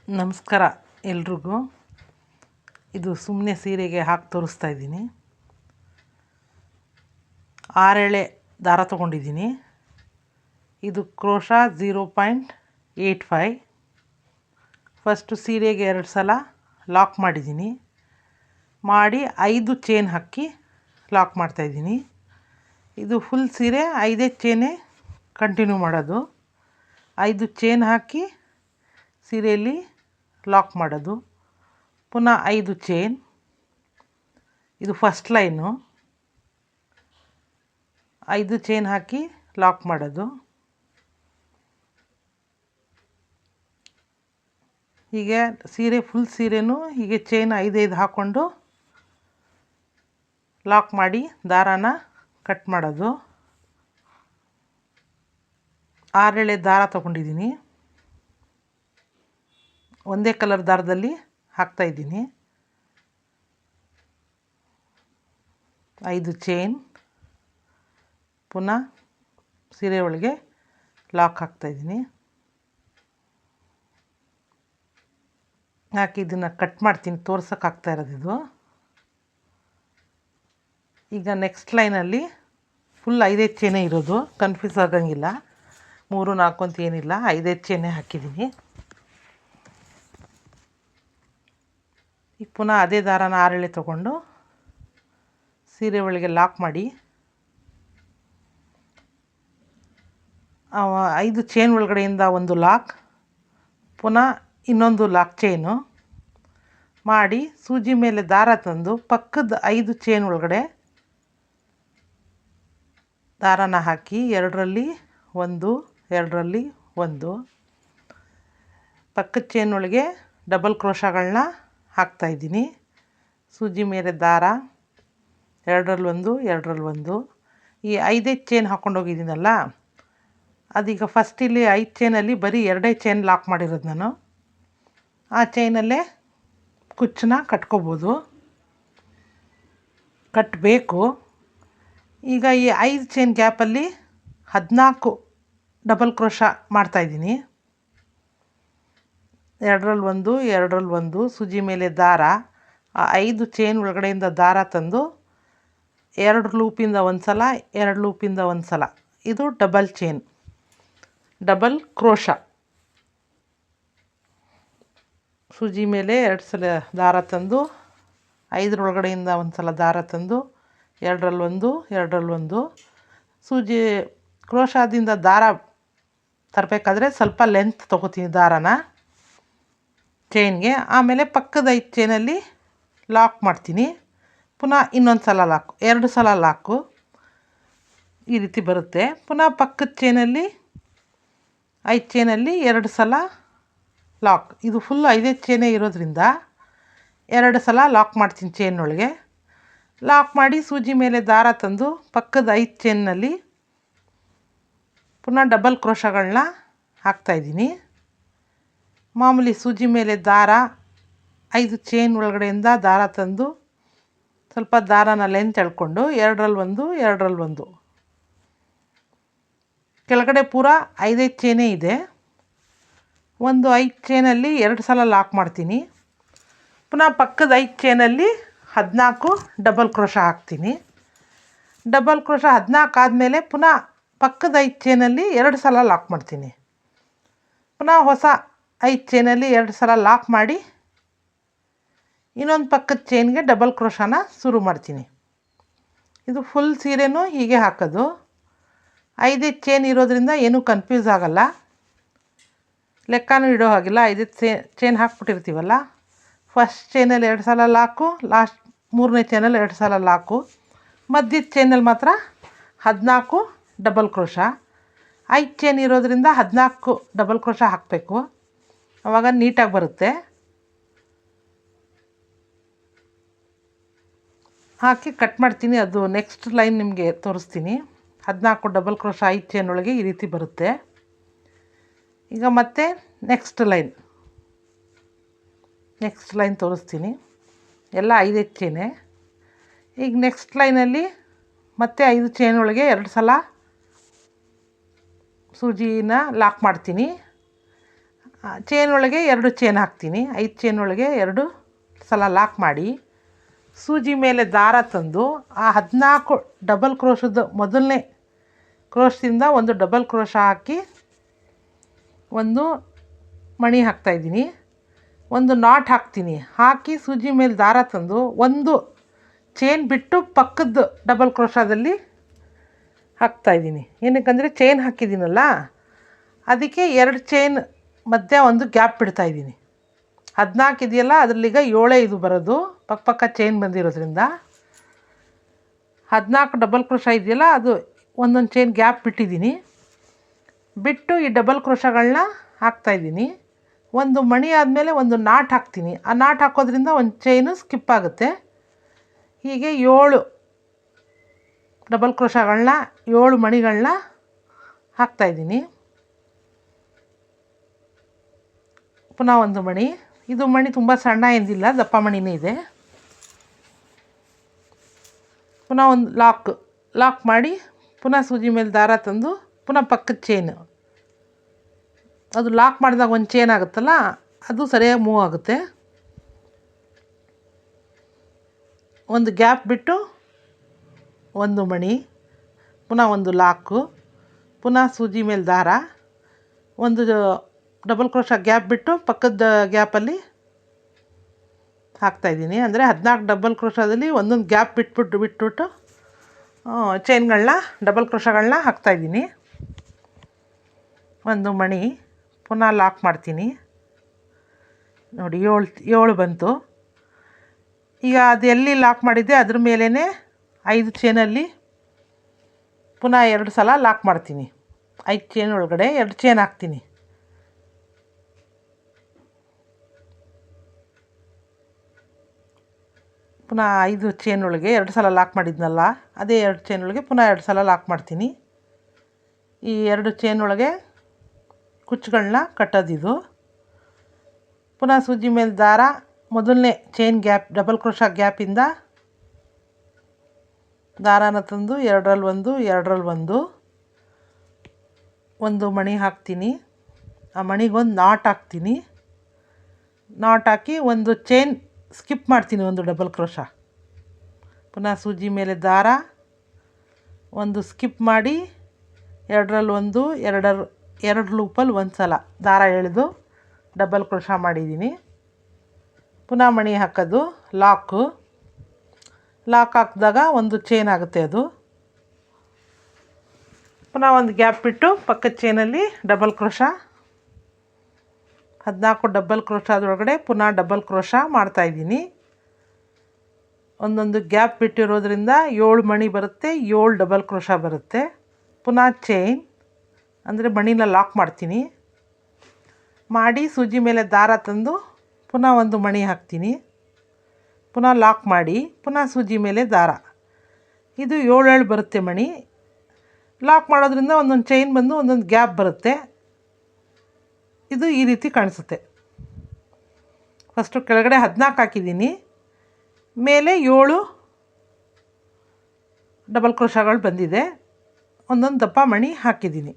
ನಮಸ್ಕಾರ ಎಲ್ರಿಗೂ. ಇದು ಸುಮ್ಮನೆ ಸೀರೆಗೆ ಹಾಕಿ ತೋರಿಸ್ತಾ ಇದ್ದೀನಿ. 6 ಎಳೆ ದಾರ ತೊಗೊಂಡಿದ್ದೀನಿ. ಇದು ಕ್ರೋಶಾ 0.85. ಫಸ್ಟು ಸೀರೆಗೆ 2 ಸಲ ಲಾಕ್ ಮಾಡಿದ್ದೀನಿ. ಮಾಡಿ 5 ಚೈನ್ ಹಾಕಿ ಲಾಕ್ ಮಾಡ್ತಾಯಿದ್ದೀನಿ. ಇದು ಫುಲ್ ಸೀರೆ 5 ಚೈನೇ ಕಂಟಿನ್ಯೂ ಮಾಡೋದು. 5 ಚೈನ್ ಹಾಕಿ ಸೀರೆಯಲ್ಲಿ ಲಾಕ್ ಮಾಡೋದು. ಪುನಃ 5 ಚೈನ್. ಇದು ಫಸ್ಟ್ ಲೈನು. 5 ಚೈನ್ ಹಾಕಿ ಲಾಕ್ ಮಾಡೋದು. ಹೀಗೆ ಸೀರೆ ಫುಲ್ ಸೀರೆನೂ ಹೀಗೆ ಚೈನ್ 5 ಹಾಕ್ಕೊಂಡು ಲಾಕ್ ಮಾಡಿ ದಾರಾನ ಕಟ್ ಮಾಡೋದು. 6 ಎಳೆ ದಾರ ತೊಗೊಂಡಿದ್ದೀನಿ. ಒಂದೇ ಕಲರ್ ದಾರದಲ್ಲಿ ಹಾಕ್ತಾಯಿದ್ದೀನಿ. 5 ಚೈನ್. ಪುನಃ ಸೀರೆ ಒಳಗೆ ಲಾಕ್ ಹಾಕ್ತಾಯಿದ್ದೀನಿ. ಹಾಕಿ ಇದನ್ನು ಕಟ್ ಮಾಡ್ತೀನಿ, ತೋರ್ಸೋಕೆ ಆಗ್ತಾ ಇರೋದು ಇದು. ಈಗ ನೆಕ್ಸ್ಟ್ ಲೈನಲ್ಲಿ ಫುಲ್ 5 ಚೈನೇ ಇರೋದು, ಕನ್ಫ್ಯೂಸ್ ಆಗೋಂಗಿಲ್ಲ. 3, 4 ಅಂತ ಏನಿಲ್ಲ, 5 ಚೈನೇ ಹಾಕಿದ್ದೀನಿ. ಈಗ ಪುನಃ ಅದೇ ದಾರಾನ 6 ಎಳೆ ತೊಗೊಂಡು ಸೀರೆ ಒಳಗೆ ಲಾಕ್ ಮಾಡಿ 5 ಚೈನ್ ಒಳಗಡೆಯಿಂದ ಒಂದು ಲಾಕ್, ಪುನಃ ಇನ್ನೊಂದು ಲಾಕ್ ಚೈನು ಮಾಡಿ ಸೂಜಿ ಮೇಲೆ ದಾರ ತಂದು ಪಕ್ಕದ 5 ಚೈನ್ ಒಳಗಡೆ ದಾರಾನ ಹಾಕಿ 2ರಲ್ಲಿ 1, 2ರಲ್ಲಿ 1, ಪಕ್ಕದ ಚೈನ್ ಒಳಗೆ ಡಬಲ್ ಕ್ರೋಶಾಗಳನ್ನ ಹಾಕ್ತಾಯಿದ್ದೀನಿ. ಸೂಜಿ ಮೇಲೆ ದಾರ 2ರಲ್ಲಿ 1, 2ರಲ್ಲಿ 1. ಈ 5 ಚೈನ್ ಹಾಕ್ಕೊಂಡೋಗಿದ್ದೀನಲ್ಲ, ಅದೀಗ ಫಸ್ಟ್ ಇಲ್ಲಿ 5 ಚೈನಲ್ಲಿ ಬರೀ 2 ಚೈನ್ ಲಾಕ್ ಮಾಡಿರೋದು ನಾನು. ಆ ಚೈನಲ್ಲೇ ಕುಚ್ಚನ್ನ ಕಟ್ಕೋಬೋದು, ಕಟ್ಟಬೇಕು. ಈಗ ಈ 5 ಚೈನ್ ಗ್ಯಾಪಲ್ಲಿ 14 ಡಬಲ್ ಕ್ರೋಶಾ ಮಾಡ್ತಾಯಿದ್ದೀನಿ. 2ರಲ್ಲಿ 1, 2ರಲ್ಲಿ 1, ಸೂಜಿ ಮೇಲೆ ದಾರ, ಆ 5 ಚೈನ್ ಒಳಗಡೆಯಿಂದ ದಾರ ತಂದು 2 ಲೂಪಿಂದ ಒಂದು ಸಲ, 2 ಲೂಪಿಂದ ಒಂದು ಸಲ, ಇದು ಡಬಲ್ ಚೈನ್, ಡಬಲ್ ಕ್ರೋಶಾ. ಸೂಜಿ ಮೇಲೆ 2 ಸಲ ದಾರ ತಂದು 5 ಒಳಗಡೆಯಿಂದ ಒಂದು ಸಲ ದಾರ ತಂದು 2ರಲ್ಲಿ 1, 2ರಲ್ಲಿ 1. ಸೂಜಿ ಕ್ರೋಶಾದಿಂದ ದಾರ ತರಬೇಕಾದ್ರೆ ಸ್ವಲ್ಪ ಲೆಂತ್ ತೊಗೋತೀನಿ ದಾರನ ಚೈನ್ಗೆ. ಆಮೇಲೆ ಪಕ್ಕದ 5 ಚೈನಲ್ಲಿ ಲಾಕ್ ಮಾಡ್ತೀನಿ. ಪುನಃ ಇನ್ನೊಂದು ಸಲ ಲಾಕು, 2 ಸಲ ಲಾಕು, ಈ ರೀತಿ ಬರುತ್ತೆ. ಪುನಃ ಪಕ್ಕದ ಚೈನಲ್ಲಿ 5 ಚೈನಲ್ಲಿ 2 ಸಲ ಲಾಕ್. ಇದು ಫುಲ್ 5 ಚೈನೇ ಇರೋದ್ರಿಂದ 2 ಸಲ ಲಾಕ್ ಮಾಡ್ತೀನಿ ಚೈನ್ ಒಳಗೆ. ಲಾಕ್ ಮಾಡಿ ಸೂಜಿ ಮೇಲೆ ದಾರ ತಂದು ಪಕ್ಕದ 5 ಚೈನ್ನಲ್ಲಿ ಪುನಃ ಡಬಲ್ ಕ್ರೋಶಾಗಳನ್ನ ಹಾಕ್ತಾಯಿದ್ದೀನಿ. ಮಾಮೂಲಿ ಸೂಜಿ ಮೇಲೆ ದಾರ 5 ಚೈನ್ ಒಳಗಡೆಯಿಂದ ದಾರ ತಂದು ಸ್ವಲ್ಪ ದಾರಾನ ಲೆಂತ್ ಎಳ್ಕೊಂಡು 2ರಲ್ಲಿ 1, 2ರಲ್ಲಿ 1, ಕೆಳಗಡೆ ಪೂರ 5 ಚೈನೇ ಇದೆ. ಒಂದು 5 ಚೈನಲ್ಲಿ 2 ಸಲ ಲಾಕ್ ಮಾಡ್ತೀನಿ. ಪುನಃ ಪಕ್ಕದ 5 ಚೈನಲ್ಲಿ 14 ಡಬಲ್ ಕ್ರೋಶಾ ಹಾಕ್ತೀನಿ. ಡಬಲ್ ಕ್ರೋಶಾ 14 ಆದಮೇಲೆ ಪುನಃ ಪಕ್ಕದ 5 ಚೈನಲ್ಲಿ 2 ಸಲ ಲಾಕ್ ಮಾಡ್ತೀನಿ. ಪುನಃ ಹೊಸ 5 ಚೈನಲ್ಲಿ 2 ಸಲ ಲಾಕ್ ಮಾಡಿ ಇನ್ನೊಂದು ಪಕ್ಕದ ಚೈನ್ಗೆ ಡಬಲ್ ಕ್ರೋಶಾನ ಶುರು ಮಾಡ್ತೀನಿ. ಇದು ಫುಲ್ ಸೀರೆನೂ ಹೀಗೆ ಹಾಕೋದು. 5 ಚೈನ್ ಇರೋದ್ರಿಂದ ಏನೂ ಕನ್ಫ್ಯೂಸ್ ಆಗೋಲ್ಲ, ಲೆಕ್ಕನೂ ಇಡೋ ಹಾಗಿಲ್ಲ. 5 ಚೈನ್ ಹಾಕ್ಬಿಟ್ಟಿರ್ತೀವಲ್ಲ, ಫಸ್ಟ್ ಚೈನಲ್ಲಿ 2 ಸಲ ಲಾಕು, ಲಾಸ್ಟ್ 3ನೇ ಚೈನಲ್ಲಿ 2 ಸಲ ಲಾಕು, ಮಧ್ಯದ ಚೈನಲ್ಲಿ ಮಾತ್ರ 14 ಡಬಲ್ ಕ್ರೋಶಾ. 5 ಚೈನ್ ಇರೋದ್ರಿಂದ 14 ಡಬಲ್ ಕ್ರೋಶಾ ಹಾಕಬೇಕು, ಆವಾಗ ನೀಟಾಗಿ ಬರುತ್ತೆ. ಹಾಕಿ ಕಟ್ ಮಾಡ್ತೀನಿ. ಅದು ನೆಕ್ಸ್ಟ್ ಲೈನ್ ನಿಮಗೆ ತೋರಿಸ್ತೀನಿ. 14 ಡಬಲ್ ಕ್ರೋಶಾ 5 ಚೈನ್ ಒಳಗೆ ಈ ರೀತಿ ಬರುತ್ತೆ. ಈಗ ಮತ್ತೆ ನೆಕ್ಸ್ಟ್ ಲೈನ್ ತೋರಿಸ್ತೀನಿ. ಎಲ್ಲ 5 ಚೈನೇ. ಈಗ ನೆಕ್ಸ್ಟ್ ಲೈನಲ್ಲಿ ಮತ್ತೆ 5 ಚೈನ್ ಒಳಗೆ 2 ಸಲ ಸೂಜಿನ ಲಾಕ್ ಮಾಡ್ತೀನಿ. ಚೈನ್ ಒಳಗೆ 2 ಚೈನ್ ಹಾಕ್ತೀನಿ. 5 ಚೈನ್ ಒಳಗೆ 2 ಸಲ ಲಾಕ್ ಮಾಡಿ ಸೂಜಿ ಮೇಲೆ ದಾರ ತಂದು ಆ 14 ಡಬಲ್ ಕ್ರೋಶದ ಮೊದಲನೇ ಕ್ರೋಶದಿಂದ ಒಂದು ಡಬಲ್ ಕ್ರೋಶ ಹಾಕಿ ಒಂದು ಮಣಿ ಹಾಕ್ತಾಯಿದ್ದೀನಿ. ಒಂದು ನಾಟ್ ಹಾಕ್ತೀನಿ. ಹಾಕಿ ಸೂಜಿ ಮೇಲೆ ದಾರ ತಂದು ಒಂದು ಚೈನ್ ಬಿಟ್ಟು ಪಕ್ಕದ ಡಬಲ್ ಕ್ರೋಶದಲ್ಲಿ ಹಾಕ್ತಾಯಿದ್ದೀನಿ. ಏನಕ್ಕಂದರೆ ಚೈನ್ ಹಾಕಿದ್ದೀನಲ್ಲ, ಅದಕ್ಕೆ 2 ಚೈನ್ ಮಧ್ಯೆ ಒಂದು ಗ್ಯಾಪ್ ಬಿಡ್ತಾಯಿದ್ದೀನಿ. 14 ಇದೆಯಲ್ಲ, ಅದರಲ್ಲೀಗ 7 ಇದು ಬರೋದು, ಪಕ್ಕ ಚೈನ್ ಬಂದಿರೋದ್ರಿಂದ 14 ಡಬಲ್ ಕ್ರೋಶ ಇದೆಯಲ್ಲ, ಅದು ಒಂದೊಂದು ಚೈನ್ ಗ್ಯಾಪ್ ಬಿಟ್ಟಿದ್ದೀನಿ. ಬಿಟ್ಟು ಈ ಡಬಲ್ ಕ್ರೋಶಗಳನ್ನ ಹಾಕ್ತಾಯಿದ್ದೀನಿ. ಒಂದು ಮಣಿ ಆದಮೇಲೆ ಒಂದು ನಾಟ್ ಹಾಕ್ತೀನಿ. ಆ ನಾಟ್ ಹಾಕೋದ್ರಿಂದ ಒಂದು ಚೈನು ಸ್ಕಿಪ್ ಆಗುತ್ತೆ. ಹೀಗೆ 7 ಡಬಲ್ ಕ್ರೋಶಗಳನ್ನ 7 ಮಣಿಗಳನ್ನ ಹಾಕ್ತಾಯಿದ್ದೀನಿ. ಪುನಃ ಒಂದು ಮಣಿ. ಇದು ಮಣಿ ತುಂಬ ಸಣ್ಣ ಎಂದಿಲ್ಲ, ದಪ್ಪ ಮಣಿನೇ ಇದೆ. ಪುನಃ ಒಂದು ಲಾಕ್ ಮಾಡಿ ಪುನಃ ಸೂಜಿ ಮೇಲೆ ದಾರ ತಂದು ಪುನಃ ಪಕ್ಕದ ಚೈನು, ಅದು ಲಾಕ್ ಮಾಡಿದಾಗ ಒಂದು ಚೈನ್ ಆಗುತ್ತಲ್ಲ, ಅದು ಸರಿಯಾಗಿ ಮೂವ್ ಆಗುತ್ತೆ. ಒಂದು ಗ್ಯಾಪ್ ಬಿಟ್ಟು ಒಂದು ಮಣಿ, ಪುನಃ ಒಂದು ಲಾಕು, ಪುನಃ ಸೂಜಿ ಮೇಲೆ ದಾರ, ಒಂದು ಡಬಲ್ ಕ್ರೋಶ ಗ್ಯಾಪ್ ಬಿಟ್ಟು ಪಕ್ಕದ ಗ್ಯಾಪಲ್ಲಿ ಹಾಕ್ತಾಯಿದ್ದೀನಿ. ಅಂದರೆ 14 ಡಬಲ್ ಕ್ರೋಶದಲ್ಲಿ ಒಂದೊಂದು ಗ್ಯಾಪ್ ಬಿಟ್ಬಿಟ್ಟು ಚೈನ್ಗಳನ್ನ ಡಬಲ್ ಕ್ರೋಶಗಳನ್ನ ಹಾಕ್ತಾಯಿದ್ದೀನಿ. ಒಂದು ಮಣಿ, ಪುನಃ ಲಾಕ್ ಮಾಡ್ತೀನಿ. ನೋಡಿ 7 ಬಂತು. ಈಗ ಅದು ಎಲ್ಲಿ ಲಾಕ್ ಮಾಡಿದ್ದೆ ಅದ್ರ ಮೇಲೇ 5 ಚೈನಲ್ಲಿ ಪುನಃ 2 ಸಲ ಲಾಕ್ ಮಾಡ್ತೀನಿ. 5 ಚೈನ್ ಒಳಗಡೆ 2 ಚೈನ್ ಹಾಕ್ತೀನಿ. ಪುನಃ 5 ಚೈನ್ ಒಳಗೆ 2 ಸಲ ಲಾಕ್ ಮಾಡಿದ್ನಲ್ಲ, ಅದೇ 2 ಚೈನ್ ಒಳಗೆ ಪುನಃ 2 ಸಲ ಲಾಕ್ ಮಾಡ್ತೀನಿ. ಈ 2 ಚೈನ್ ಒಳಗೆ ಕುಚ್ಚುಗಳನ್ನ ಕಟ್ಟೋದಿದು. ಪುನಃ ಸೂಜಿ ಮೇಲೆ ದಾರ, ಮೊದಲನೇ ಚೈನ್ ಗ್ಯಾಪ್ ಡಬಲ್ ಕ್ರೋಶ ಗ್ಯಾಪಿಂದ ದಾರಾನ ತಂದು 2ರಲ್ಲಿ 1 2ರಲ್ಲಿ 1 ಒಂದು ಮಣಿ ಹಾಕ್ತೀನಿ. ಆ ಮಣಿಗೊಂದು ನಾಟ್ ಹಾಕ್ತೀನಿ. ನಾಟ್ ಹಾಕಿ ಒಂದು ಚೈನ್ ಸ್ಕಿಪ್ ಮಾಡ್ತೀನಿ, ಒಂದು ಡಬಲ್ ಕ್ರೋಶ. ಪುನಃ ಸೂಜಿ ಮೇಲೆ ದಾರ, ಒಂದು ಸ್ಕಿಪ್ ಮಾಡಿ 2ರಲ್ಲಿ 1 2 ಲೂಪಲ್ಲಿ 1 ಸಲ ದಾರ ಎಳೆದು ಡಬಲ್ ಕ್ರೋಶ ಮಾಡಿದ್ದೀನಿ. ಪುನಃ ಮಣಿ ಹಾಕೋದು, ಲಾಕ್ ಹಾಕಿದಾಗ ಒಂದು ಚೈನ್ ಆಗುತ್ತೆ ಅದು. ಪುನಃ ಒಂದು ಗ್ಯಾಪ್ ಬಿಟ್ಟು ಪಕ್ಕದ ಚೈನಲ್ಲಿ ಡಬಲ್ ಕ್ರೋಶ, 14 ಡಬಲ್ ಕ್ರೋಶ ಅದರೊಳಗಡೆ ಪುನಃ ಡಬಲ್ ಕ್ರೋಶ ಮಾಡ್ತಾಯಿದ್ದೀನಿ. ಒಂದೊಂದು ಗ್ಯಾಪ್ ಬಿಟ್ಟಿರೋದ್ರಿಂದ 7 ಮಣಿ ಬರುತ್ತೆ, 7 ಡಬಲ್ ಕ್ರೋಶ ಬರುತ್ತೆ. ಪುನಃ ಚೈನ್ ಅಂದರೆ ಮಣಿನ ಲಾಕ್ ಮಾಡ್ತೀನಿ. ಮಾಡಿ ಸೂಜಿ ಮೇಲೆ ದಾರ ತಂದು ಪುನಃ ಒಂದು ಮಣಿ ಹಾಕ್ತೀನಿ. ಪುನಃ ಲಾಕ್ ಮಾಡಿ ಪುನಃ ಸೂಜಿ ಮೇಲೆ ದಾರ. ಇದು 7 ಬರುತ್ತೆ ಮಣಿ. ಲಾಕ್ ಮಾಡೋದ್ರಿಂದ ಒಂದೊಂದು ಚೈನ್ ಬಂದು ಒಂದೊಂದು ಗ್ಯಾಪ್ ಬರುತ್ತೆ. ಇದು ಈ ರೀತಿ ಕಾಣಿಸುತ್ತೆ. ಫಸ್ಟು ಕೆಳಗಡೆ 14 ಹಾಕಿದ್ದೀನಿ, ಮೇಲೆ 7 ಡಬಲ್ ಕ್ರೋಶಗಳು ಬಂದಿದೆ. ಒಂದೊಂದು ದಪ್ಪ ಮಣಿ ಹಾಕಿದ್ದೀನಿ.